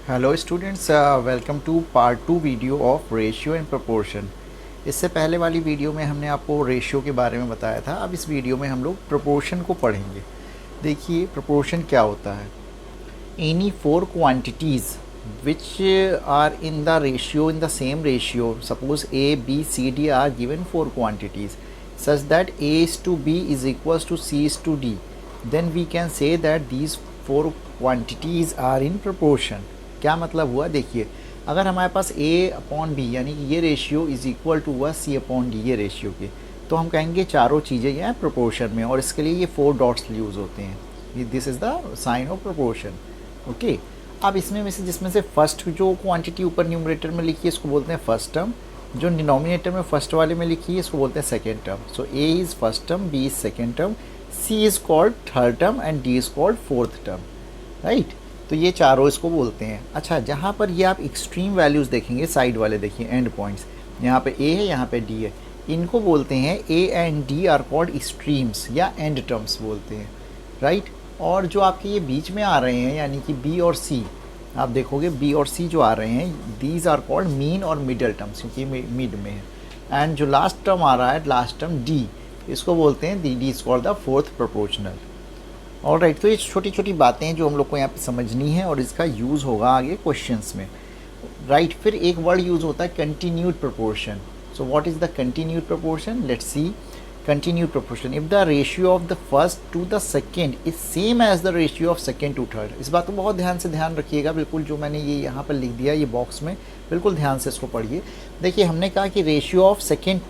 Hello students, welcome to part 2 video of ratio and proportion. इससे पहले वाली video में हमने आपको रेशियो के बारे में बताया था। अब इस वीडियो में हम लोग प्रोपोर्शन को पढ़ेंगे। देखिए प्रोपोर्शन क्या होता है। Any four quantities which are in the ratio, in the same ratio, suppose A B C D are given four quantities such that A is to B is equals to C is to D, then we can say that these four quantities are in proportion। क्या मतलब हुआ, देखिए अगर हमारे पास A upon B यानी कि ये ratio is equal to हुआ C अपॉन D ये रेशियो के, तो हम कहेंगे चारों चीज़ें ये हैं प्रोपोर्शन में, और इसके लिए ये फोर डॉट्स यूज़ होते हैं। This is the sign of proportion. Okay, अब इसमें से जिसमें से फर्स्ट जो क्वांटिटी ऊपर न्यूमरेटर में लिखी है इसको बोलते हैं फर्स्ट टर्म, जो डिनोमिनेटर में फर्स्ट वाले में लिखी है इसको बोलते हैं second term. So A is first term, B is second term, C is called third term and D is called fourth term. Right, तो ये चारों इसको बोलते हैं। अच्छा, जहाँ पर ये आप एक्सट्रीम वैल्यूज़ देखेंगे, साइड वाले देखिए एंड पॉइंट्स, यहाँ पे ए है यहाँ पे डी है, इनको बोलते हैं A and D R called extremes या एंड टर्म्स बोलते हैं। राइट, और जो आपके ये बीच में आ रहे हैं यानी कि बी और सी, आप देखोगे बी और सी जो आ रहे हैं दीज आर कॉल्ड मीन और मिडल टर्म्स, क्योंकि मिड में है। एंड जो लास्ट टर्म आ रहा है, लास्ट टर्म डी, इसको बोलते हैं D is called the fourth proportional. All right, तो ये छोटी छोटी बातें हैं जो हम लोग को यहाँ पे समझनी है और इसका यूज़ होगा आगे क्वेश्चंस में। राइट, फिर एक वर्ड यूज़ होता है continued proportion. So what is the continued proportion, let's see. continued proportion if the ratio of the first to the second is same as the ratio of second to third। इस बात को बहुत ध्यान से ध्यान रखिएगा, बिल्कुल जो मैंने ये यहाँ पर लिख दिया ये बॉक्स में, बिल्कुल ध्यान से इसको पढ़िए। देखिए हमने कहा कि ratio of second,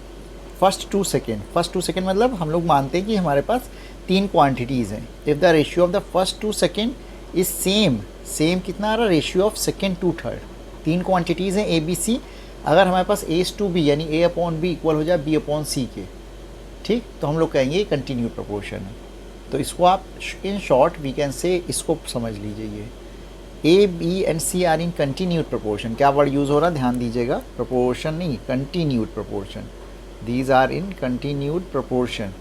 first to second मतलब हम लोग मानते हैं कि हमारे पास तीन क्वांटिटीज़ हैं। If the ratio of the first to second is same कितना आ रहा है, ratio of second to third, तीन क्वांटिटीज़ हैं ए बी सी। अगर हमारे पास ए टू बी यानी ए अपॉन बी इक्वल हो जाए बी अपॉन सी के, ठीक, तो हम लोग कहेंगे ये कंटिन्यूड प्रोपोर्शन है। तो इसको आप in short we can say इसको समझ लीजिए, ये a b and c are in continued proportion. क्या वर्ड यूज़ हो रहा है, ध्यान दीजिएगा, प्रोपोर्शन नहीं, continued proportion. These are in continued proportion.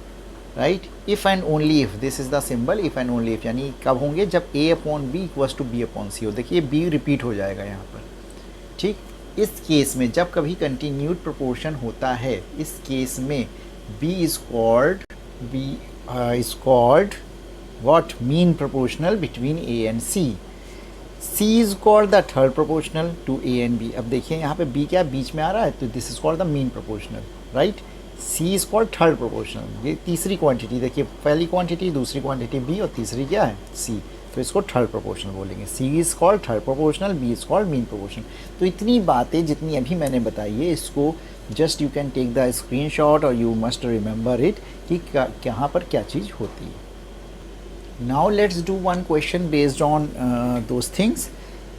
Right, if and only if, this is the symbol if and only if, यानी कब होंगे, जब a upon b equals to b upon c हो। देखिए बी रिपीट हो जाएगा यहाँ पर। ठीक, इस केस में जब कभी कंटिन्यूड प्रोपोर्शन होता है, इस केस में B is called what, mean proportional between A and C। C is called the third proportional to A and B। अब देखिए यहाँ पे B क्या बीच में आ रहा है, तो this is called the mean proportional। Right, C is called third proportional। ये तीसरी क्वांटिटी, देखिए पहली क्वांटिटी, दूसरी क्वांटिटी B और तीसरी क्या है C, तो इसको थर्ड प्रोपोर्शनल बोलेंगे। C is called third proportional, B is called mean proportional. तो इतनी बातें जितनी अभी मैंने बताई है, इसको just you can take the screenshot और यू मस्ट रिमेंबर इट कि कहाँ पर क्या चीज़ होती है। Now let's do one question based on those things.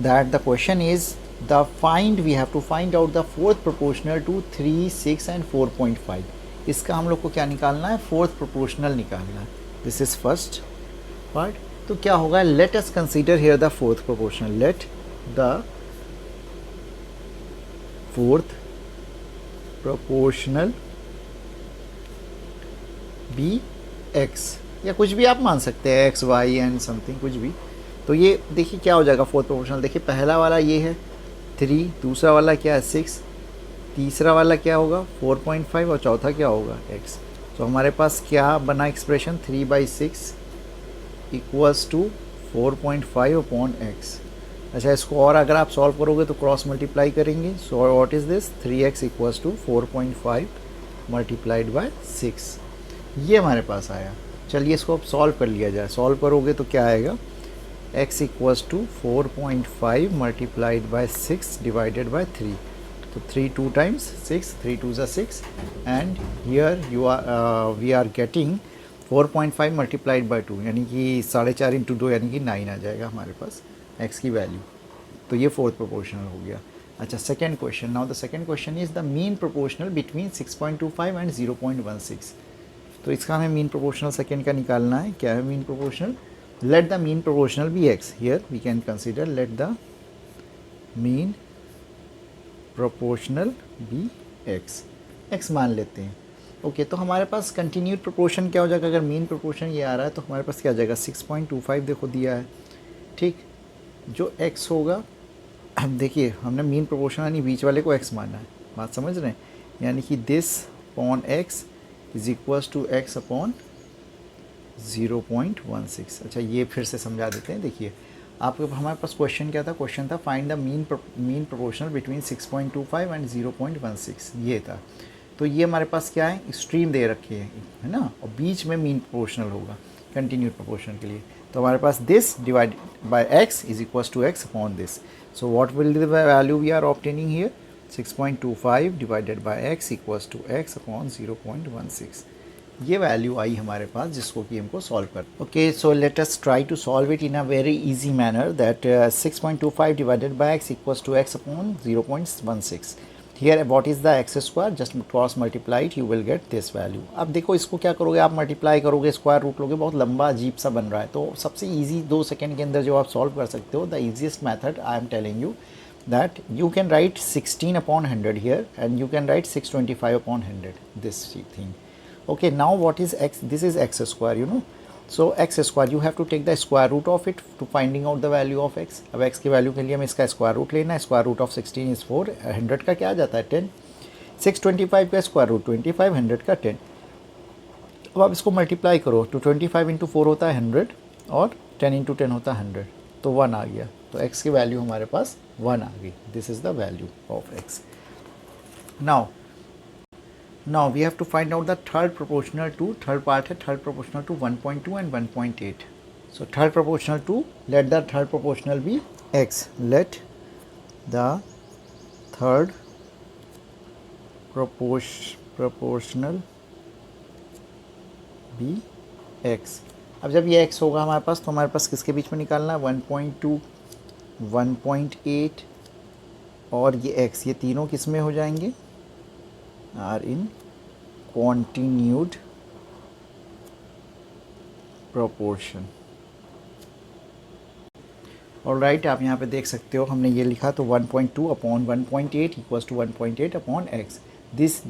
That the question is the find, we have to find out the fourth proportional to 3, 6 and 4.5। इसका हम लोग को क्या निकालना है, फोर्थ प्रोपोर्शनल निकालना है। This is first part. तो क्या होगा, let us consider here the fourth proportional. Let the fourth proportional be x, या कुछ भी आप मान सकते हैं, एक्स वाई एंड समथिंग कुछ भी। तो ये देखिए क्या हो जाएगा फोर्थ प्रोपोर्शनल। देखिए पहला वाला ये है 3, दूसरा वाला क्या है 6, तीसरा वाला क्या होगा 4.5 और चौथा क्या होगा x। तो हमारे पास क्या बना expression, 3/6 equals to 4.5 upon x। अच्छा, इसको और अगर आप सॉल्व करोगे तो क्रॉस मल्टीप्लाई करेंगे। So what is this, 3x equals to 4.5 multiplied by 6, ये हमारे पास आया। चलिए इसको अब सॉल्व कर लिया जाए। सॉल्व करोगे तो क्या आएगा, x equals to 4.5 multiplied by 6 divided by 3। तो 3 2 टाइम्स 6, 3 2 ज़ा 6 and here you are we are getting 4.5 multiplied by 2, यानी कि 4.5 इंटू 2 यानी कि 9 आ जाएगा हमारे पास x की वैल्यू। तो ये फोर्थ प्रोपोर्शनल हो गया। अच्छा, second question. Now the second question is the mean proportional between 6.25 and 0.16। तो इसका हमें मीन प्रोपोर्शनल सेकेंड का निकालना है। क्या है mean proportional, let the mean proportional be x। Here we can consider let the mean proportional be x मान लेते हैं। ओके, तो हमारे पास कंटिन्यूड प्रोपोर्शन क्या हो जाएगा, अगर मीन प्रोपोर्शन ये आ रहा है तो हमारे पास क्या आ जाएगा 6.25 देखो दिया है, ठीक। जो x होगा, अब देखिए हमने मीन प्रोपोर्शन यानी बीच वाले को x माना है, बात समझ रहे हैं, यानी कि this upon x is equals to x upon 0.16। अच्छा ये फिर से समझा देते हैं। देखिए आपके हमारे पास क्वेश्चन क्या था, क्वेश्चन था find the mean proportional between 6.25 and 0.16, ये था। तो ये हमारे पास क्या है, एक्सट्रीम दे रखे हैं, है ना, और बीच में मीन प्रोपोर्शनल होगा कंटिन्यूड प्रोपोर्शन के लिए। तो हमारे पास this divide by x is equals to x upon this. So what will the value we are obtaining here, 6.25 divided by x equals to x upon 0.16। ये वैल्यू आई हमारे पास जिसको कि हमको सॉल्व कर। Okay, so let us try to solve it in a very easy manner that 6.25 divided by x equals to x upon 0.16। Here what is the x square, just cross multiply it, you will get this value. अब देखो इसको क्या करोगे आप, multiply करोगे, square root लोगे, बहुत लंबा अजीब सा बन रहा है। तो सबसे ईजी 2 सेकेंड के अंदर जो आप सॉल्व कर सकते हो, the easiest method I am telling you that you can write 16 upon 100 here and you can write 625 upon 100, this thing. Okay, now what is x, this is x square, you know, so x square you have to take the square root of it to finding out the value of x। अब x की value के लिए हमें इसका square root लेना है, square root of 16 is 4, 100 का क्या आ जाता है 10, 625 का स्क्वायर रूट 25, 100 का 10। अब आप इसको मल्टीप्लाई करो तो 25 इंटू 4 होता है 100 और 10 इंटू 10 होता है 100, तो 1 आ गया। तो x की वैल्यू हमारे पास 1 आ गई, this is the value of x। Now we have to find out the third proportional to, third part है third proportional to 1.2 and 1.8। So third proportional to, let the third proportional be x, let the third proportional be x। अब जब ये x होगा हमारे पास तो हमारे पास किसके बीच में निकालना है, 1.2, 1.8 और ये x, ये तीनों किस में हो जाएंगे, are in continued proportion। Alright, आप यहाँ पे देख सकते हो हमने ये लिखा, तो 1.2 upon 1.8 equals to 1.8 upon x।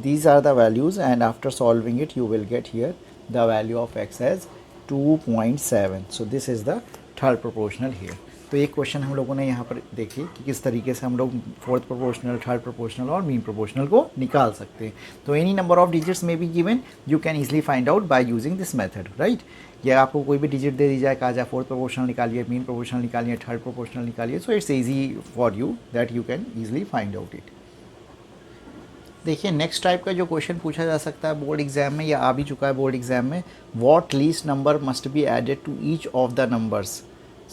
these are the values and after solving it you will get here the value of x as 2.7। so this is the third proportional here। तो एक क्वेश्चन हम लोगों ने यहाँ पर देखिए कि किस तरीके से हम लोग फोर्थ प्रोपोर्शनल, थर्ड प्रोपोर्शनल और मीन प्रोपोर्शनल को निकाल सकते हैं। तो एनी नंबर ऑफ डिजिट्स में be given, you can easily find out by using this method, right. या आपको कोई भी डिजिट दे दी जाए, कहा जाए फोर्थ प्रोपोर्शनल निकालिए, मीन प्रोपोर्शनल निकालिए, थर्ड प्रोपोर्शनल निकालिए, so it's easy for you that you can easily find out it. देखिए नेक्स्ट टाइप का जो क्वेश्चन पूछा जा सकता है बोर्ड एग्जाम में, या आ भी चुका है बोर्ड एग्जाम में, what least number must be added to each of the numbers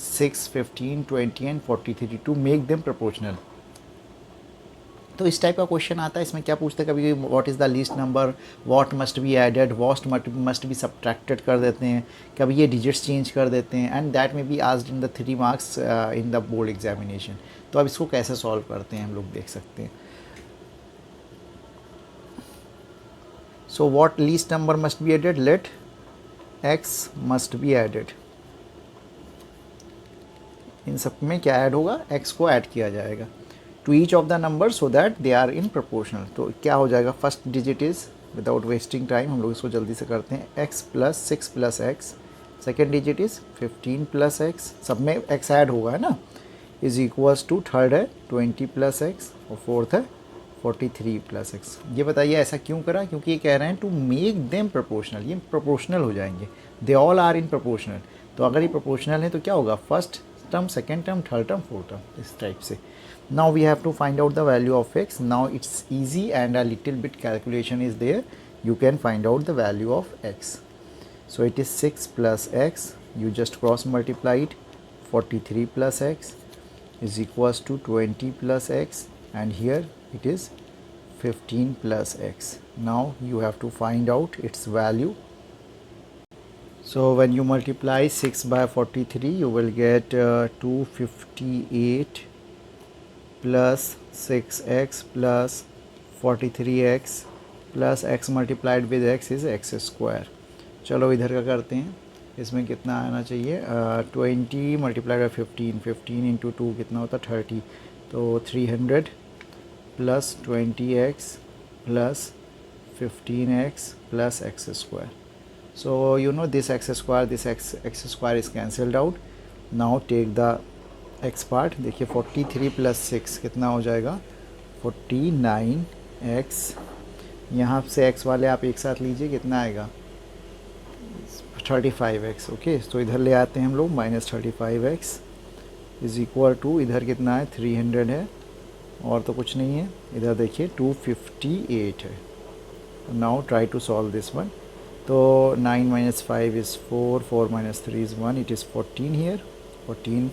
6, 15, 20 and 43 to make them proportional. तो इस टाइप का क्वेश्चन आता है, इसमें क्या पूछते हैं कभी, what is the least number, what must be added, what must be subtracted कर देते हैं, कभी ये डिजिट्स चेंज कर देते हैं, एंड दैट में be asked in the 3 marks in the board examination. तो अब इसको कैसे सॉल्व करते हैं हम लोग देख सकते हैं। So what least number must be added, let x must be added। इन सब में क्या ऐड होगा, x को ऐड किया जाएगा to each of the number so that they are in proportional. तो क्या हो जाएगा, first digit is, without wasting time हम लोग इसको जल्दी से करते हैं, x plus 6 plus x, second digit is 15 plus x, सब में x ऐड होगा है ना, इज इक्वल्स टू, थर्ड है 20 प्लस x और फोर्थ है 43 प्लस x। ये बताइए ऐसा क्यों करा, क्योंकि ये कह रहे हैं टू मेक देम प्रोपोर्शनल, ये प्रोपोर्शनल हो जाएंगे, they all are in proportional. तो अगर ये प्रोपोर्शनल है तो क्या होगा, first term, second term, third term, fourth term, इस टाइप से। Now we have to find out the value of x। Now it's easy and a little bit calculation is there, you can find out the value of x। So it is 6 plus x, you just cross multiply it, 43 plus x is equals to 20 plus x, and here it is 15 plus x. Now you have to find out its value. So when you multiply 6 by 43 you will get 258 plus 6x plus 43x plus x multiplied with x is x square। चलो इधर का करते हैं, इसमें कितना आना चाहिए, 20 multiply by 15, 15 into 2 कितना होता है 30, तो 300 plus 20x plus 15x plus x square. So you know this x square, this x square is cancelled out. Now take the x part. देखिए 43 plus 6 कितना हो जाएगा 49x. यहाँ से x वाले आप एक साथ लीजिए, कितना आएगा 35x. ओके, तो इधर ले आते हैं हम लोग, -35x इज़ इक्वल टू, इधर कितना है 300 है और तो कुछ नहीं है. इधर देखिए 258 है. Now try to solve this one. तो 9 minus 5 is 4, 4 minus 3 is 1, it is 14 here, 14.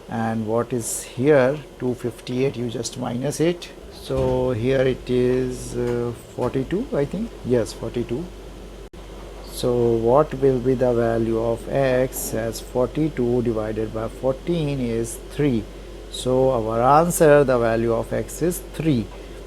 And what is here, 258, you just minus it. So here it is 42, I think, yes, 42. So what will be the value of x as 42 divided by 14 is 3. So our answer, the value of x is 3.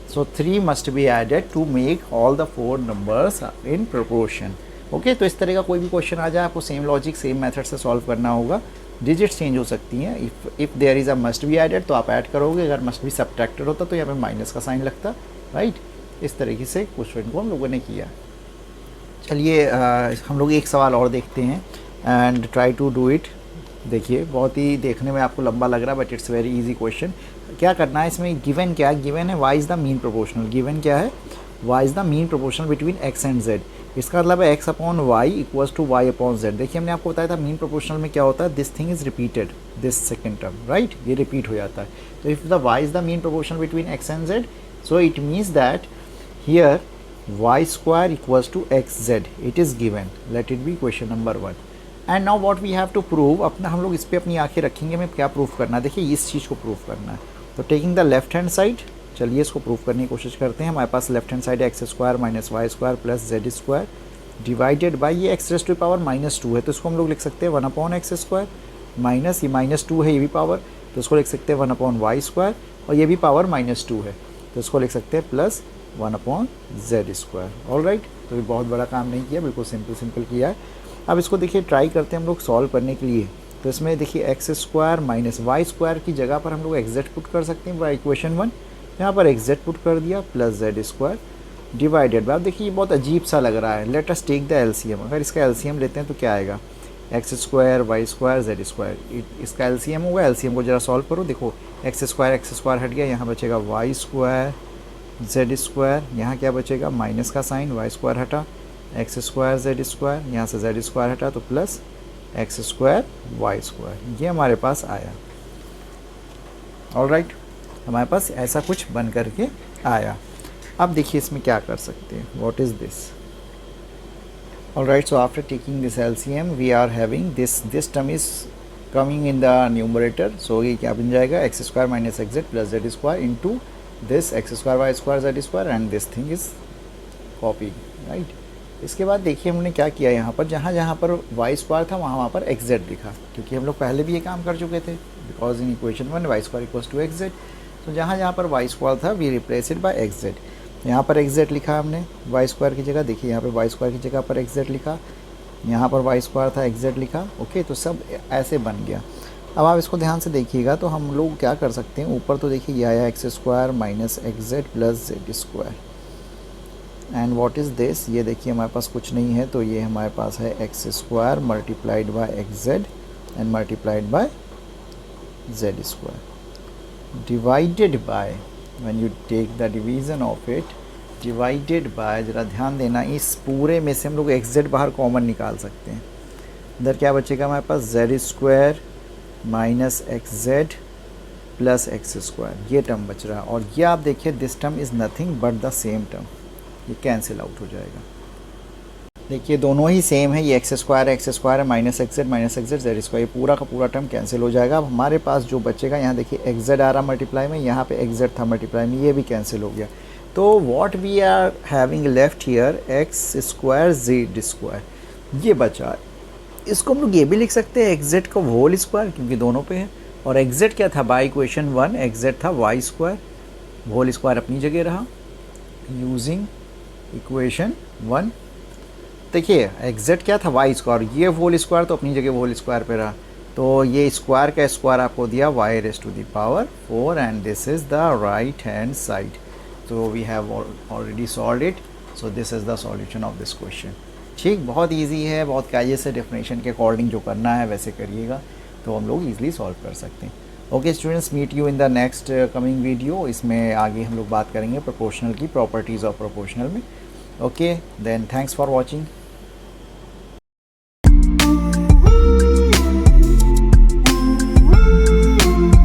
So 3 must be added to make all the 4 numbers in proportion. Okay, तो इस तरह का कोई भी question आ जाए, आपको same logic same method से सॉल्व करना होगा. डिजिट्स चेंज हो सकती हैं. If there is a must be added तो आप ऐड करोगे, अगर मस्ट बी सब्ट्रैक्टेड होता तो यहाँ पे माइनस का साइन लगता, राइट. इस तरीके से क्वेश्चन को हम लोगों ने किया. चलिए हम लोग एक सवाल और देखते हैं and try to do it. देखिए बहुत ही देखने में आपको लंबा लग रहा है but it's very easy question. क्या करना है इसमें, गिवन क्या है, गिवन है y is the mean proportional. Given क्या है, y is the mean proportional between x and z. इसका मतलब है x upon y equals to y upon z. देखिए हमने आपको बताया था मीन प्रोपोर्शनल में क्या होता है, this thing is repeated, this second term, right, ये रिपीट हो जाता है. तो if the y is the mean proportional between x and z, so it means that here y square equals to xz. It is given. Let it be question number 1. And now what we have to prove, अपना हम लोग इस पर अपनी आंखें रखेंगे. हमें क्या प्रूफ करना है, देखिए इस चीज़ को प्रूफ करना है. तो taking the left hand side, चलिए इसको प्रूफ करने की कोशिश करते हैं. हमारे पास लेफ्ट हैंड साइड है x square minus y square plus z square divided by, ये एक्स रेज़ टू पावर -2 है तो इसको हम लोग लिख सकते हैं 1 अपॉन एक्स स्क्वायर माइनस ये -2 है, ये भी पावर, तो इसको लिख सकते हैं 1 अपॉन वाई स्क्वायर, और ये भी पावर -2 है तो इसको लिख सकते हैं plus 1 upon Z square. All right, तो ये बहुत बड़ा काम नहीं किया, बिल्कुल सिंपल किया है. अब इसको देखिए ट्राई करते हैं हम लोग सॉल्व करने के लिए. तो इसमें देखिए x square minus y square की जगह पर हम लोग एक्जेड पुट कर सकते हैं बाई इक्वेशन 1. यहाँ पर एक्जेड पुट कर दिया plus z square divided by, अब देखिए ये बहुत अजीब सा लग रहा है. Let us take the LCM. अगर इसका एलसीएम लेते हैं तो क्या आएगा, x square y square z square, इसका एलसीएम होगा. एलसीएम को जरा सॉल्व करो. देखो एक्स स्क्वायर हट गया, यहाँ बचेगा वाई स्क्वायर जेड स्क्वायर, यहाँ क्या बचेगा माइनस का साइन, वाई स्क्वायर हटा, एक्स स्क्वायर जेड स्क्वायर, यहाँ से जेड स्क्वायर हटा तो plus x square y square, ये हमारे पास आया. ऑल राइट, हमारे पास ऐसा कुछ बन करके आया. अब देखिए इसमें क्या कर सकते हैं, what is this. All right, so after taking this LCM we are having this term is coming in the numerator. So ये क्या बन जाएगा, x square minus x z plus z square into this x square y square z square and this thing is copy, right. इसके बाद देखिए हमने क्या किया, यहाँ पर जहाँ पर वाई स्क्वायर था वहाँ पर एक्स जेड लिखा, क्योंकि हम लोग पहले भी ये काम कर चुके थे. Because in equation 1 y square equals to x z, तो जहाँ पर वाई स्क्वायर था we replace it by x z. यहाँ पर एक्स जेड लिखा हमने वाई स्क्वायर की जगह. देखिए यहाँ पर वाई स्क्वायर की जगह पर एक्स जेड लिखा, यहाँ पर वाई स्क्वायर था एक्स जेड लिखा. ओके, तो सब ऐसे बन गया. अब आप इसको ध्यान से देखिएगा तो हम लोग क्या कर सकते हैं, ऊपर तो देखिए ये आया x square minus x z plus z square and what is this. ये देखिए हमारे पास कुछ नहीं है, तो ये हमारे पास है x square multiplied by x z and multiplied by z square divided by, when you take the division of it, divided by, ज़रा ध्यान देना, इस पूरे में से हम लोग एक्स जेड बाहर कॉमन निकाल सकते हैं. इधर क्या बचेगा हमारे पास, z square minus x z plus x square, ये टर्म बच रहा है. और ये आप देखिए this term is nothing but the same term, ये कैंसिल आउट हो जाएगा. देखिए दोनों ही सेम है, ये एक्स स्क्वायर है minus x z z square, ये पूरा का पूरा टर्म कैंसिल हो जाएगा. अब हमारे पास जो बचेगा, यहाँ देखिए एक्स जेड आ रहा मल्टीप्लाई में, यहाँ पे एक्स जेड था मल्टीप्लाई में, ये भी कैंसिल हो गया. तो what we are having left here, x square z square, ये बचा. इसको हम लोग ये भी लिख सकते हैं एक्स जेड का होल स्क्वायर, क्योंकि दोनों पे है. और एक्स जेड क्या था बाई इक्वेशन 1, एक्स जेड था वाई स्क्वायर, होल स्क्वायर अपनी जगह रहा यूजिंग इक्वेशन 1. देखिए एक्स जेड क्या था वाई स्क्वायर, ये होल स्क्वायर तो अपनी जगह होल स्क्वायर पे रहा. तो ये स्क्वायर का स्क्वायर आपको दिया y raise to the power 4 and this is the right hand side. तो we have already solved it. So this is the solution of this question. ठीक, बहुत इजी है, बहुत कायदे से डेफिनेशन के अकॉर्डिंग जो करना है वैसे करिएगा तो हम लोग ईजिली सॉल्व कर सकते हैं. Okay students, meet you in the next coming video. इसमें आगे हम लोग बात करेंगे प्रोपोर्शनल की प्रॉपर्टीज़ ऑफ प्रोपोर्शनल में. Okay then, thanks for watching.